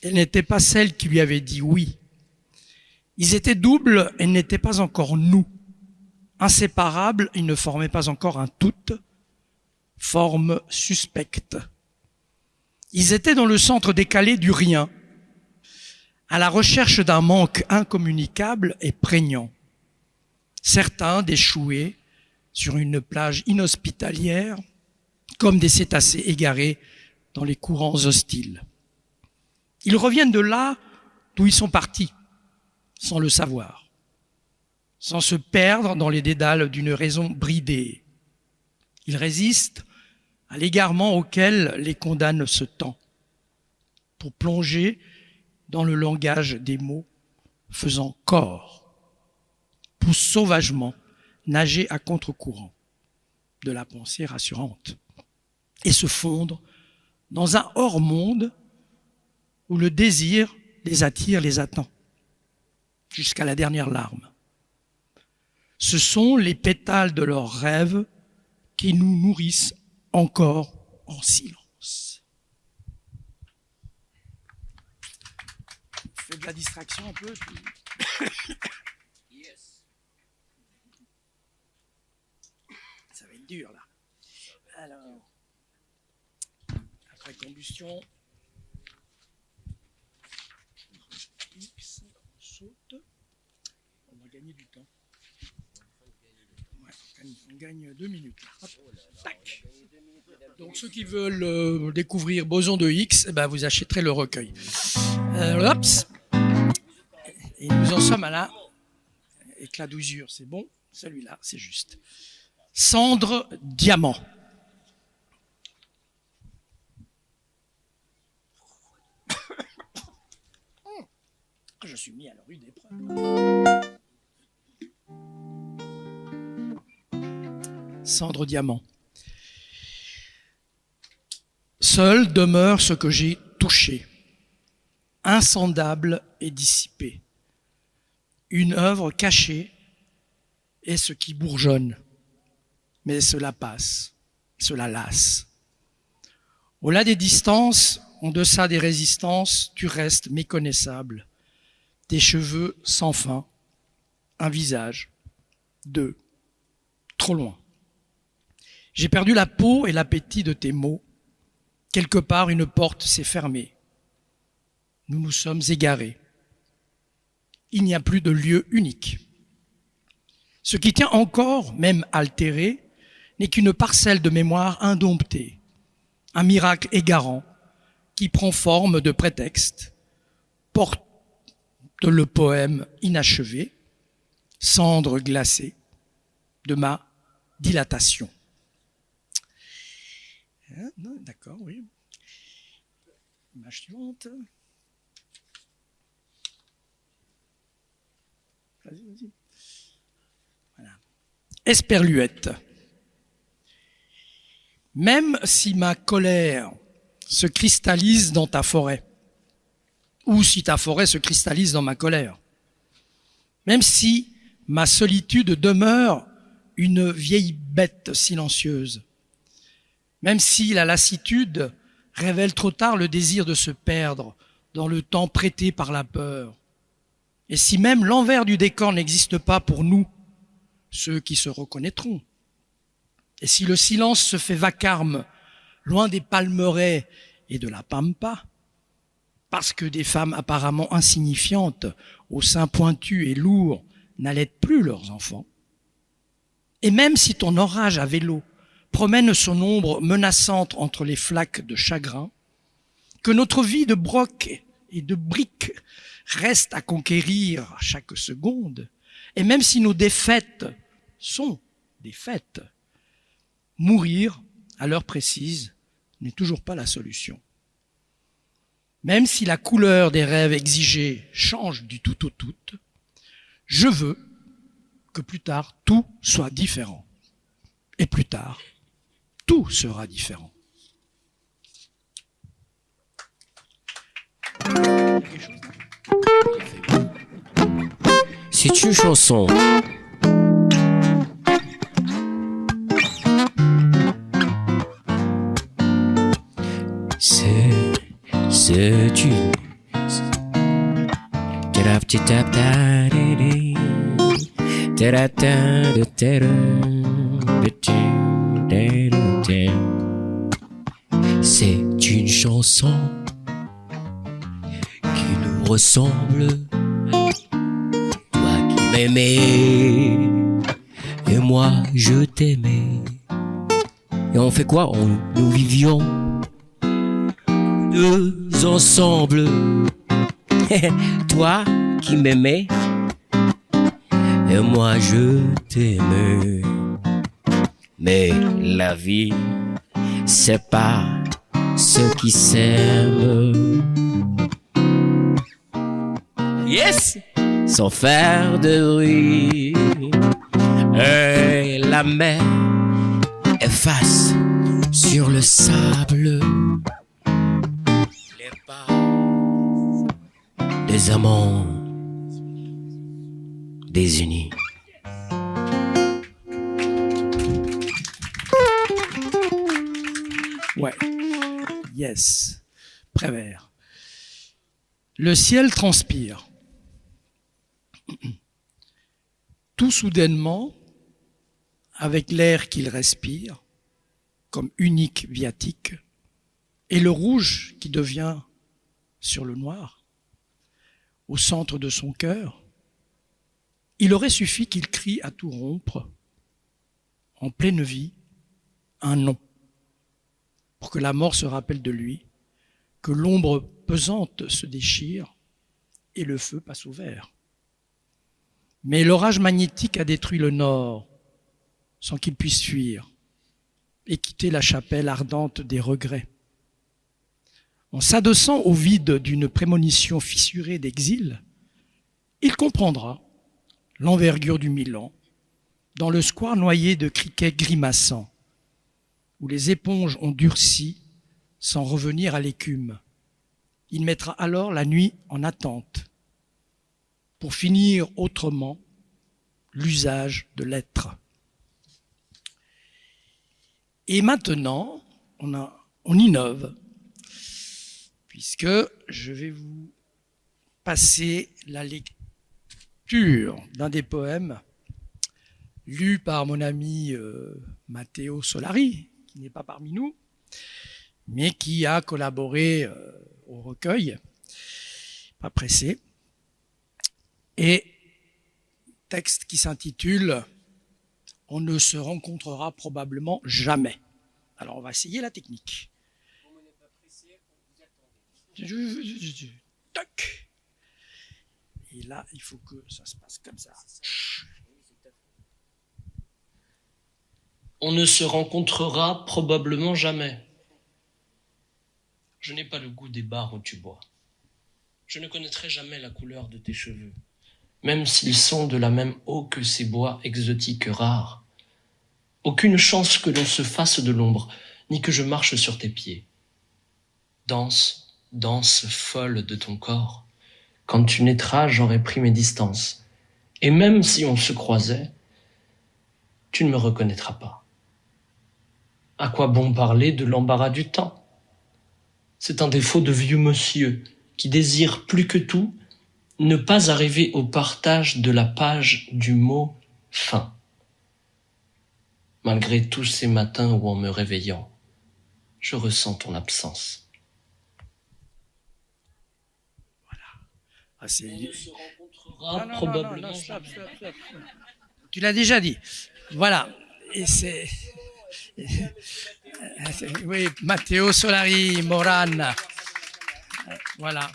Elle n'était pas celle qui lui avait dit oui. Ils étaient doubles et n'étaient pas encore nous. Inséparables, ils ne formaient pas encore un tout. Forme suspecte. Ils étaient dans le centre décalé du rien, à la recherche d'un manque incommunicable et prégnant. Certains d'échouer sur une plage inhospitalière, comme des cétacés égarés dans les courants hostiles. Ils reviennent de là d'où ils sont partis, sans le savoir, sans se perdre dans les dédales d'une raison bridée. Ils résistent à l'égarement auquel les condamne ce temps, pour plonger dans le langage des mots faisant corps, pour sauvagement nager à contre-courant de la pensée rassurante et se fondre dans un hors-monde où le désir les attire, les attend, jusqu'à la dernière larme. Ce sont les pétales de leurs rêves qui nous nourrissent encore en silence. Fais de la distraction un peu. Yes. Ça va être dur là. Alors, après combustion, X, on saute. On va gagner du temps. Ouais, On gagne 2 minutes. Hop, tac. Donc ceux qui veulent découvrir Boson de Higgs, vous achèterez le recueil. Hops. Et nous en sommes à la éclat d'usure, c'est bon. Celui-là, c'est juste. Cendre diamant. Je suis mis à la rude épreuve. Cendre diamant. Seul demeure ce que j'ai touché, insondable et dissipé. Une œuvre cachée est ce qui bourgeonne, mais cela passe, cela lasse. Au-delà des distances, en deçà des résistances, tu restes méconnaissable. Tes cheveux sans fin, un visage, deux, trop loin. J'ai perdu la peau et l'appétit de tes mots. Quelque part, une porte s'est fermée. Nous nous sommes égarés. Il n'y a plus de lieu unique. Ce qui tient encore, même altéré, n'est qu'une parcelle de mémoire indomptée, un miracle égarant qui prend forme de prétexte, porte le poème inachevé, cendre glacée de ma dilatation. D'accord, oui. Image suivante. Vas-y. Voilà. Esperluette. Même si ma colère se cristallise dans ta forêt, ou si ta forêt se cristallise dans ma colère, même si ma solitude demeure une vieille bête silencieuse, même si la lassitude révèle trop tard le désir de se perdre dans le temps prêté par la peur, et si même l'envers du décor n'existe pas pour nous, ceux qui se reconnaîtront, et si le silence se fait vacarme, loin des palmeraies et de la pampa, parce que des femmes apparemment insignifiantes, aux seins pointus et lourds, n'allaitent plus leurs enfants, et même si ton orage à vélo promène son ombre menaçante entre les flaques de chagrin, que notre vie de broc et de briques reste à conquérir chaque seconde, et même si nos défaites sont des fêtes, mourir à l'heure précise n'est toujours pas la solution. Même si la couleur des rêves exigés change du tout au tout, je veux que plus tard tout soit différent. Et plus tard, tout sera différent. C'est une chanson. C'est une. C'est une chanson qui nous ressemble. Toi qui m'aimais et moi je t'aimais. Et on fait quoi? Nous vivions deux ensemble. Toi qui m'aimais et moi je t'aimais. Mais la vie, c'est pas ceux qui s'aiment. Yes! Sans faire de bruit. Et la mer efface sur le sable les pas des amants désunis. Ouais. Yes. Prévert. Le ciel transpire. Tout soudainement, avec l'air qu'il respire, comme unique viatique, et le rouge qui devient sur le noir, au centre de son cœur, il aurait suffi qu'il crie à tout rompre en pleine vie, un nom, pour que la mort se rappelle de lui, que l'ombre pesante se déchire et le feu passe au vert. Mais l'orage magnétique a détruit le nord sans qu'il puisse fuir et quitter la chapelle ardente des regrets. En s'adossant au vide d'une prémonition fissurée d'exil, il comprendra l'envergure du Milan dans le square noyé de criquets grimaçants, où les éponges ont durci sans revenir à l'écume. Il mettra alors la nuit en attente pour finir autrement l'usage de l'être. Et maintenant, on innove, puisque je vais vous passer la lecture d'un des poèmes lus par mon ami Matteo Solari, qui n'est pas parmi nous, mais qui a collaboré au recueil, pas pressé, et texte qui s'intitule « On ne se rencontrera probablement jamais ». Alors on va essayer la technique. Toc. Et là, il faut que ça se passe comme ça. On ne se rencontrera probablement jamais. Je n'ai pas le goût des bars où tu bois. Je ne connaîtrai jamais la couleur de tes cheveux, même s'ils sont de la même eau que ces bois exotiques rares. Aucune chance que l'on se fasse de l'ombre, ni que je marche sur tes pieds. Danse, danse folle de ton corps. Quand tu naîtras, j'aurai pris mes distances. Et même si on se croisait, tu ne me reconnaîtras pas. À quoi bon parler de l'embarras du temps ? C'est un défaut de vieux monsieur qui désire plus que tout ne pas arriver au partage de la page du mot fin. Malgré tous ces matins où en me réveillant, je ressens ton absence. Ah, c'est... On ne se rencontrera probablement jamais. Stop. Tu l'as déjà dit. Voilà. Et c'est... Oui, Matteo Solari, Morane. Voilà.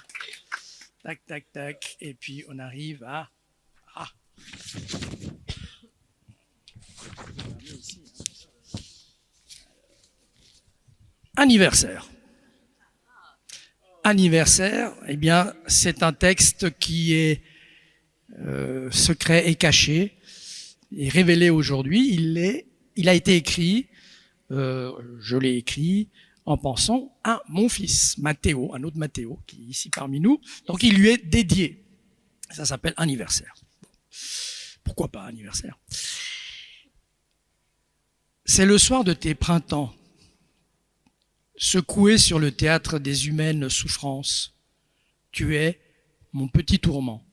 Tac, tac, tac. Et puis on arrive à... Anniversaire. Anniversaire, eh bien, c'est un texte qui est secret et caché et révélé aujourd'hui. Il a été écrit, je l'ai écrit en pensant à mon fils, Matteo, un autre Matteo, qui est ici parmi nous. Donc, il lui est dédié. Ça s'appelle Anniversaire. Pourquoi pas Anniversaire ? C'est le soir de tes printemps, secoué sur le théâtre des humaines souffrances. Tu es mon petit tourment.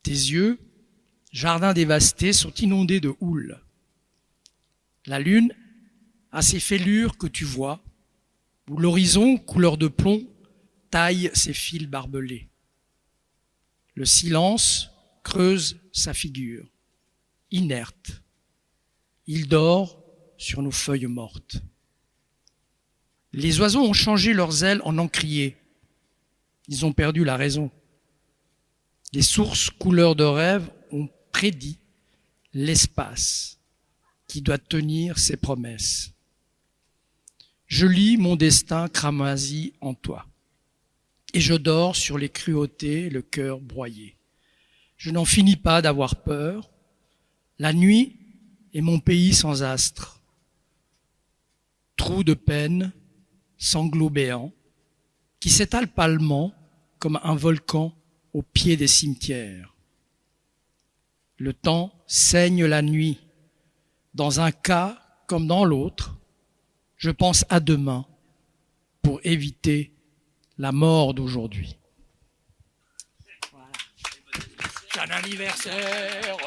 Tes yeux, jardins dévastés, sont inondés de houle. La lune a ces fêlures que tu vois, où l'horizon, couleur de plomb, taille ses fils barbelés. Le silence creuse sa figure, inerte. Il dort sur nos feuilles mortes. Les oiseaux ont changé leurs ailes en encriers. Ils ont perdu la raison. Les sources couleurs de rêve ont prédit l'espace qui doit tenir ses promesses. Je lis mon destin cramoisi en toi, et je dors sur les cruautés, le cœur broyé. Je n'en finis pas d'avoir peur. La nuit est mon pays sans astre. Trou de peine, sanglots béants, qui s'étale pâlement comme un volcan au pied des cimetières. Le temps saigne la nuit. Dans un cas comme dans l'autre, je pense à demain pour éviter la mort d'aujourd'hui. Voilà. Un anniversaire,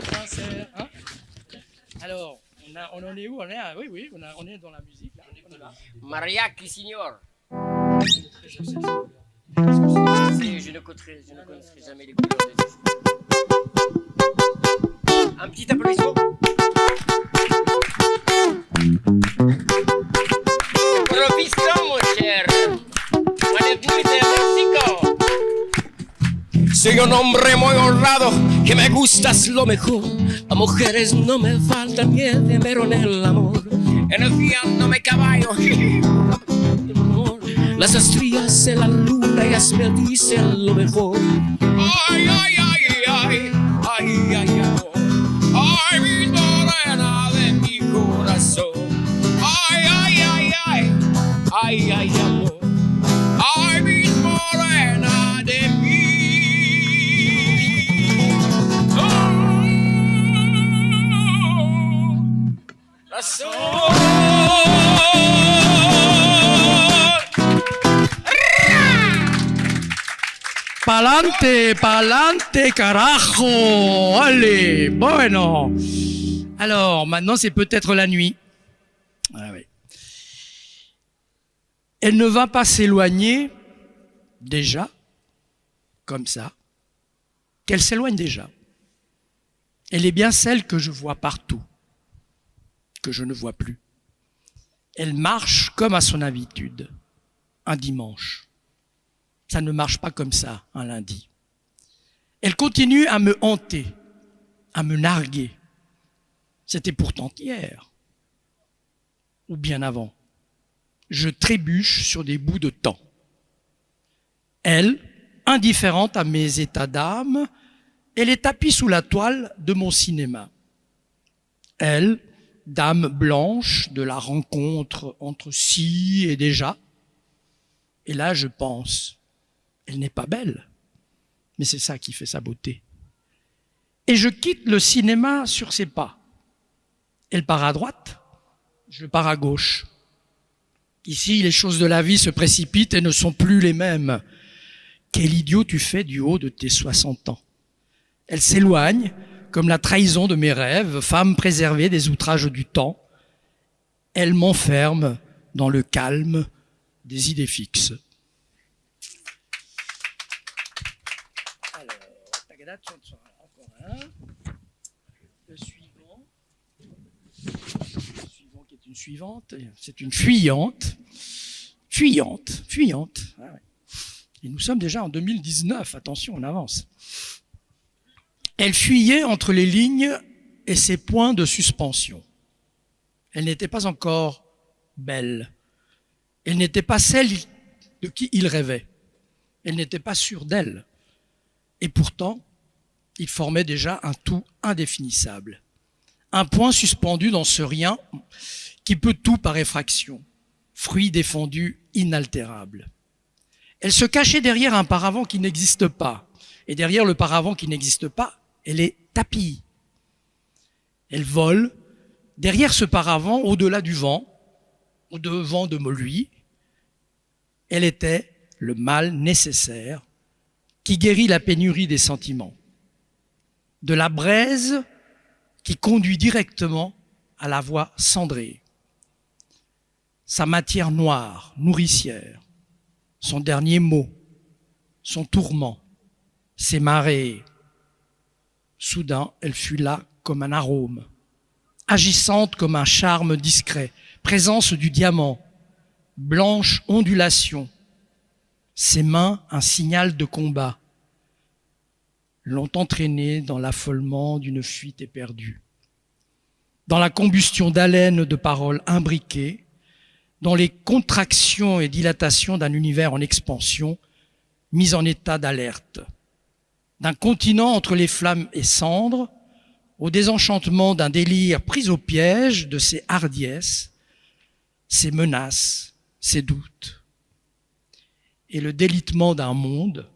sincère. Hein? Alors, on en est où? Oui, on est dans la musique. Là. On est là. Mariachi Signor. Je ne connaîtrai jamais les couleurs de tes cheveux. Un petit applaudissement. Nuestro pistón, mon cher. Bienvenido de México. Soy un hombre muy honrado, que me gustas lo mejor. A mujeres no me falta miedo, pero en el amor. En el piano me caballo. Las estrellas en la luna, ellas me dicen lo mejor. Ay, ay, ay, ay, ay, ay, amor. Ay, mi morena de mi corazón. Ay, ay, ay, ay, ay, ay, amor. Ay, mi morena de mi corazón. Pa'lante, pa'lante, carajo. Allez, bueno. Alors, maintenant, c'est peut-être la nuit. Ah oui. Elle ne va pas s'éloigner, déjà, comme ça, qu'elle s'éloigne déjà. Elle est bien celle que je vois partout, que je ne vois plus. Elle marche comme à son habitude, un dimanche. Ça ne marche pas comme ça, un lundi. Elle continue à me hanter, à me narguer. C'était pourtant hier, ou bien avant. Je trébuche sur des bouts de temps. Elle, indifférente à mes états d'âme, elle est tapie sous la toile de mon cinéma. Elle, dame blanche de la rencontre entre ci et déjà. Et là, je pense, elle n'est pas belle, mais c'est ça qui fait sa beauté. Et je quitte le cinéma sur ses pas. Elle part à droite, je pars à gauche. Ici, les choses de la vie se précipitent et ne sont plus les mêmes. Quel idiot tu fais du haut de tes 60 ans. Elle s'éloigne, comme la trahison de mes rêves, femme préservée des outrages du temps. Elle m'enferme dans le calme des idées fixes. Alors, encore un. Le suivant qui est une suivante, c'est une fuyante. Ah ouais. Et nous sommes déjà en 2019, attention, on avance. Elle fuyait entre les lignes et ses points de suspension. Elle n'était pas encore belle. Elle n'était pas celle de qui il rêvait. Elle n'était pas sûre d'elle. Et pourtant, il formait déjà un tout indéfinissable. Un point suspendu dans ce rien qui peut tout par effraction. Fruit défendu inaltérable. Elle se cachait derrière un paravent qui n'existe pas. Et derrière le paravent qui n'existe pas, elle est tapie. Elle vole derrière ce paravent, au-delà du vent, au-devant de lui. Elle était le mal nécessaire qui guérit la pénurie des sentiments. De la braise qui conduit directement à la voie cendrée. Sa matière noire, nourricière, son dernier mot, son tourment, ses marées. Soudain, elle fut là comme un arôme, agissante comme un charme discret, présence du diamant, blanche ondulation, ses mains un signal de combat, l'ont entraînée dans l'affolement d'une fuite éperdue, dans la combustion d'haleines de paroles imbriquées, dans les contractions et dilatations d'un univers en expansion, mis en état d'alerte, d'un continent entre les flammes et cendres, au désenchantement d'un délire pris au piège de ses hardiesses, ses menaces, ses doutes, et le délitement d'un monde,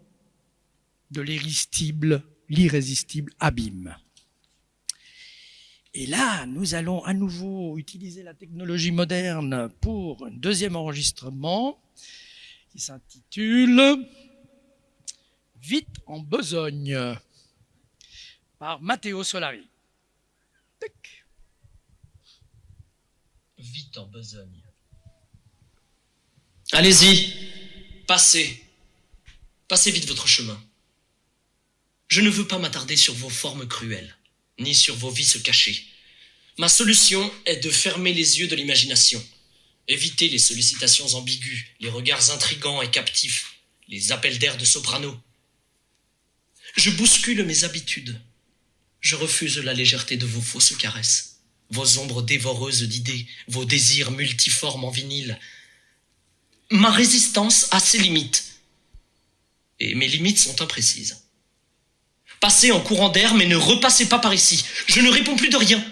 de l'irrésistible abîme. Et là, nous allons à nouveau utiliser la technologie moderne pour un deuxième enregistrement qui s'intitule « Vite en besogne » par Matteo Solari. Tac. Vite en besogne. Allez-y, passez. Passez vite votre chemin. Je ne veux pas m'attarder sur vos formes cruelles. ni sur vos vices cachés. Ma solution est de fermer les yeux de l'imagination, éviter les sollicitations ambiguës, les regards intrigants et captifs, les appels d'air de soprano. Je bouscule mes habitudes. Je refuse la légèreté de vos fausses caresses, vos ombres dévoreuses d'idées, vos désirs multiformes en vinyle. Ma résistance a ses limites, et mes limites sont imprécises. Passez en courant d'air, mais ne repassez pas par ici. Je ne réponds plus de rien.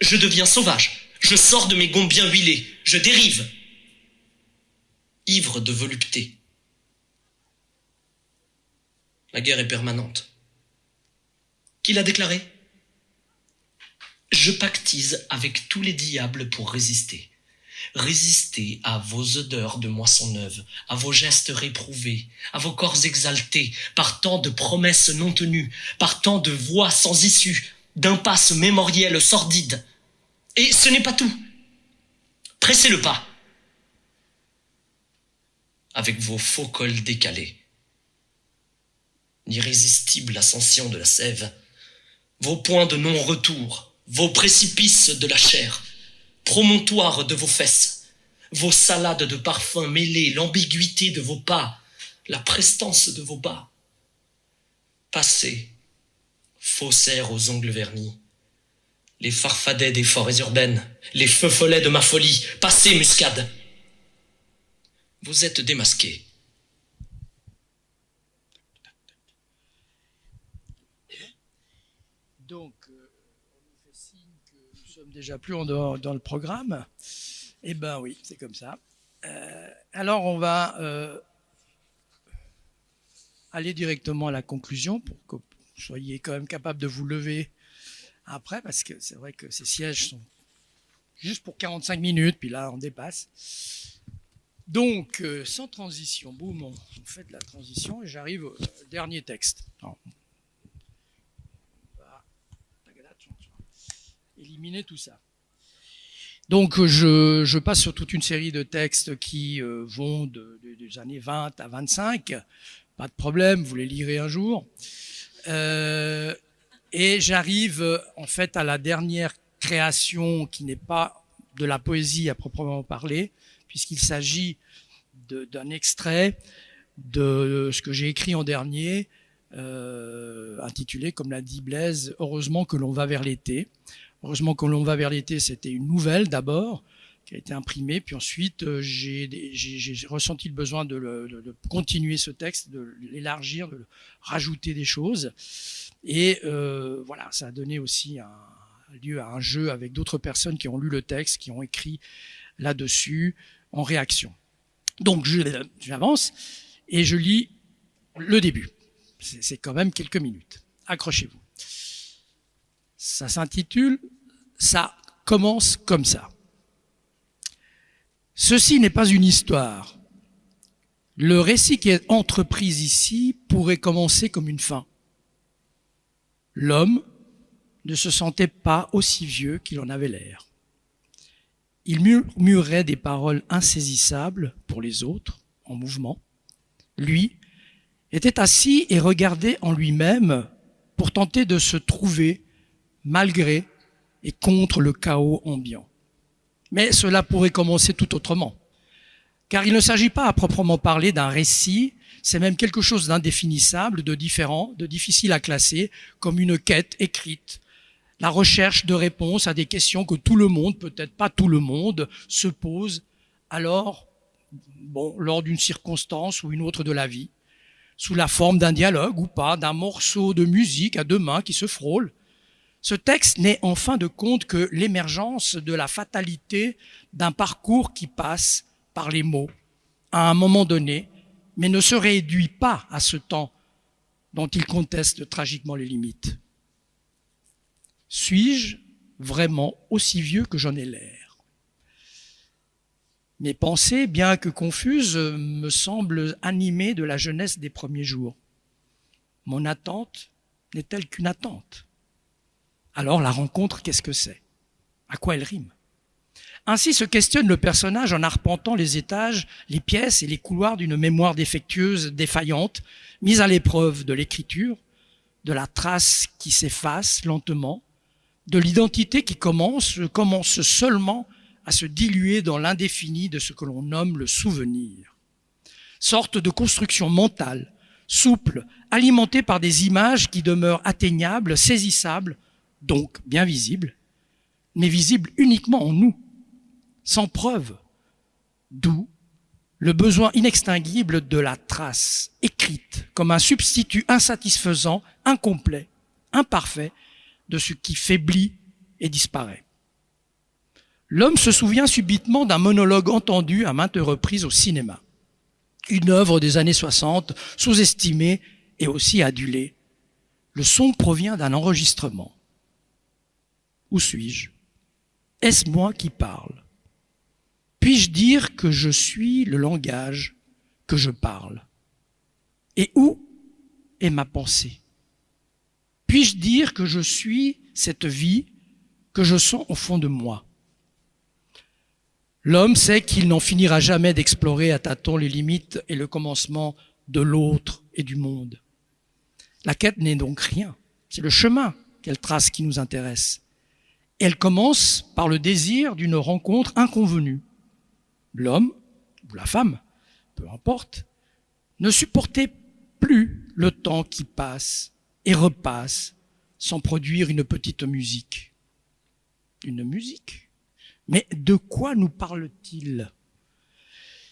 Je deviens sauvage. Je sors de mes gonds bien huilés. Je dérive. Ivre de volupté. La guerre est permanente. Qui l'a déclaré ? Je pactise avec tous les diables pour résister. Résister à vos odeurs de moisson neuve, à vos gestes réprouvés, à vos corps exaltés, par tant de promesses non tenues, par tant de voix sans issue, d'impasses mémorielles sordides. Et ce n'est pas tout. Pressez le pas. Avec vos faux cols décalés. L'irrésistible ascension de la sève, vos points de non-retour, vos précipices de la chair, promontoires de vos fesses, vos salades de parfums mêlés, l'ambiguïté de vos pas, la prestance de vos bas. Passez, faussaires aux ongles vernis, les farfadets des forêts urbaines, les feux follets de ma folie, passez, muscade. Vous êtes démasqués. Donc, on nous fait signe que nous sommes déjà plus dans le programme. Eh bien oui, c'est comme ça. Alors, on va aller directement à la conclusion pour que vous soyez quand même capable de vous lever après, parce que c'est vrai que ces sièges sont juste pour 45 minutes, puis là, on dépasse. Donc, sans transition, boum, on fait de la transition et j'arrive au dernier texte. Alors, éliminer tout ça. Donc je passe sur toute une série de textes qui vont des années 20 à 25, pas de problème, vous les lirez un jour. Et j'arrive en fait à la dernière création qui n'est pas de la poésie à proprement parler, puisqu'il s'agit d'un extrait de ce que j'ai écrit en dernier, intitulé, comme l'a dit Blaise, « Heureusement que l'on va vers l'été ». Heureusement que l'on va vers l'été, c'était une nouvelle d'abord, qui a été imprimée, puis ensuite j'ai ressenti le besoin de continuer ce texte, de l'élargir, de rajouter des choses. Et voilà, ça a donné aussi lieu à un jeu avec d'autres personnes qui ont lu le texte, qui ont écrit là-dessus en réaction. Donc j'avance et je lis le début. C'est quand même quelques minutes. Accrochez-vous. Ça s'intitule « Ça commence comme ça ». Ceci n'est pas une histoire. Le récit qui est entrepris ici pourrait commencer comme une fin. L'homme ne se sentait pas aussi vieux qu'il en avait l'air. Il murmurait des paroles insaisissables pour les autres, en mouvement. Lui était assis et regardait en lui-même pour tenter de se trouver malgré et contre le chaos ambiant. Mais cela pourrait commencer tout autrement. Car il ne s'agit pas à proprement parler d'un récit, c'est même quelque chose d'indéfinissable, de différent, de difficile à classer, comme une quête écrite, la recherche de réponses à des questions que tout le monde, peut-être pas tout le monde, se pose alors, lors d'une circonstance ou une autre de la vie, sous la forme d'un dialogue ou pas, d'un morceau de musique à deux mains qui se frôle. Ce texte n'est en fin de compte que l'émergence de la fatalité d'un parcours qui passe par les mots à un moment donné, mais ne se réduit pas à ce temps dont il conteste tragiquement les limites. Suis-je vraiment aussi vieux que j'en ai l'air ? Mes pensées, bien que confuses, me semblent animées de la jeunesse des premiers jours. Mon attente n'est-elle qu'une attente ? Alors la rencontre, qu'est-ce que c'est ? À quoi elle rime ? Ainsi se questionne le personnage en arpentant les étages, les pièces et les couloirs d'une mémoire défectueuse, défaillante, mise à l'épreuve de l'écriture, de la trace qui s'efface lentement, de l'identité qui commence seulement à se diluer dans l'indéfini de ce que l'on nomme le souvenir. Sorte de construction mentale, souple, alimentée par des images qui demeurent atteignables, saisissables, donc bien visibles, mais visibles uniquement en nous, sans preuve. D'où le besoin inextinguible de la trace, écrite comme un substitut insatisfaisant, incomplet, imparfait, de ce qui faiblit et disparaît. L'homme se souvient subitement d'un monologue entendu à maintes reprises au cinéma. Une œuvre des années 60, sous-estimée et aussi adulée. Le son provient d'un enregistrement. Où suis-je? Est-ce moi qui parle? Puis-je dire que je suis le langage que je parle? Et où est ma pensée? Puis-je dire que je suis cette vie que je sens au fond de moi? L'homme sait qu'il n'en finira jamais d'explorer à tâtons les limites et le commencement de l'autre et du monde. La quête n'est donc rien. C'est le chemin qu'elle trace qui nous intéresse. Et elle commence par le désir d'une rencontre inconvenue. L'homme, ou la femme, peu importe, ne supportait plus le temps qui passe et repasse sans produire une petite musique. Une musique? Mais de quoi nous parle-t-il?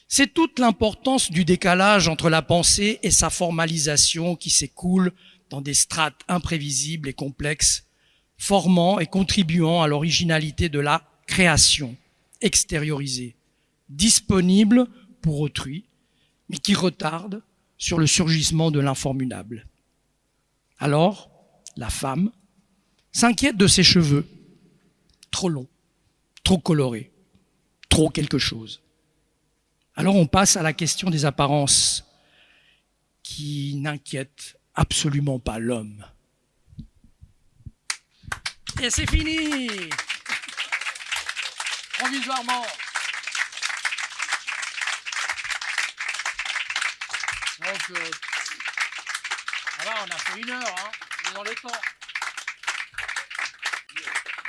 C'est toute l'importance du décalage entre la pensée et sa formalisation qui s'écoule dans des strates imprévisibles et complexes, formant et contribuant à l'originalité de la création extériorisée, disponible pour autrui, mais qui retarde sur le surgissement de l'informidable. Alors, la femme s'inquiète de ses cheveux, trop longs, trop colorés, trop quelque chose. Alors on passe à la question des apparences qui n'inquiètent absolument pas l'homme. Et c'est fini! Provisoirement. Donc, voilà, on a fait 1 heure, hein, on est dans les temps.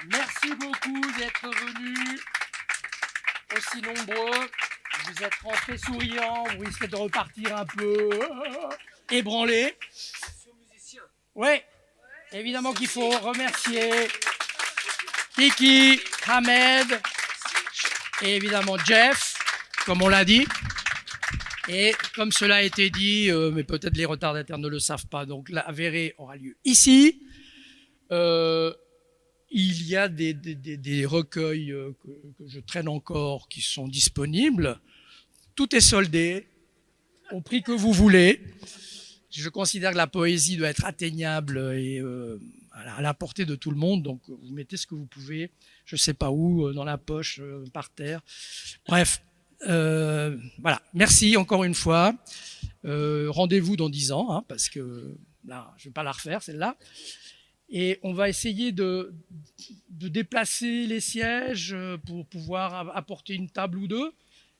Merci beaucoup d'être venus aussi nombreux. Vous êtes rentrés souriants, vous risquez de repartir un peu ébranlés. Oui, évidemment qu'il faut remercier Kiki, Ahmed et évidemment Jeff, comme on l'a dit. Et comme cela a été dit, mais peut-être les retardataires ne le savent pas, donc la verrée aura lieu ici. Il y a des recueils que je traîne encore qui sont disponibles. Tout est soldé au prix que vous voulez. Je considère que la poésie doit être atteignable et à la portée de tout le monde. Donc vous mettez ce que vous pouvez, je ne sais pas où, dans la poche, par terre. Bref, voilà. Merci encore une fois. Rendez-vous dans 10 ans, hein, parce que là, je ne vais pas la refaire, celle-là. Et on va essayer de déplacer les sièges pour pouvoir apporter une table ou deux.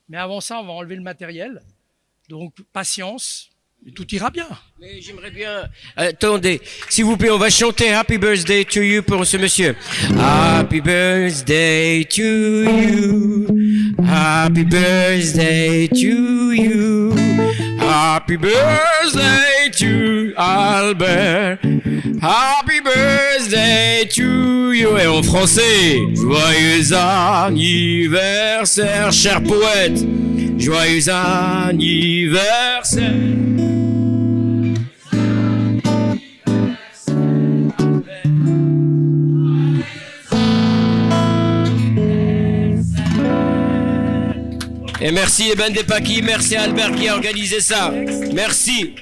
Mais avant ça, on va enlever le matériel. Donc, patience, et tout ira bien. Mais j'aimerais bien... Attendez, s'il vous plaît, on va chanter Happy Birthday to you pour ce monsieur. Happy Birthday to you. Happy Birthday to you. Happy Birthday to Albert. Happy Birthday to you. Et en français, joyeux anniversaire, cher poète. Joyeux anniversaire. Et merci les bandes des Paquis, merci à Albert qui a organisé ça. Merci.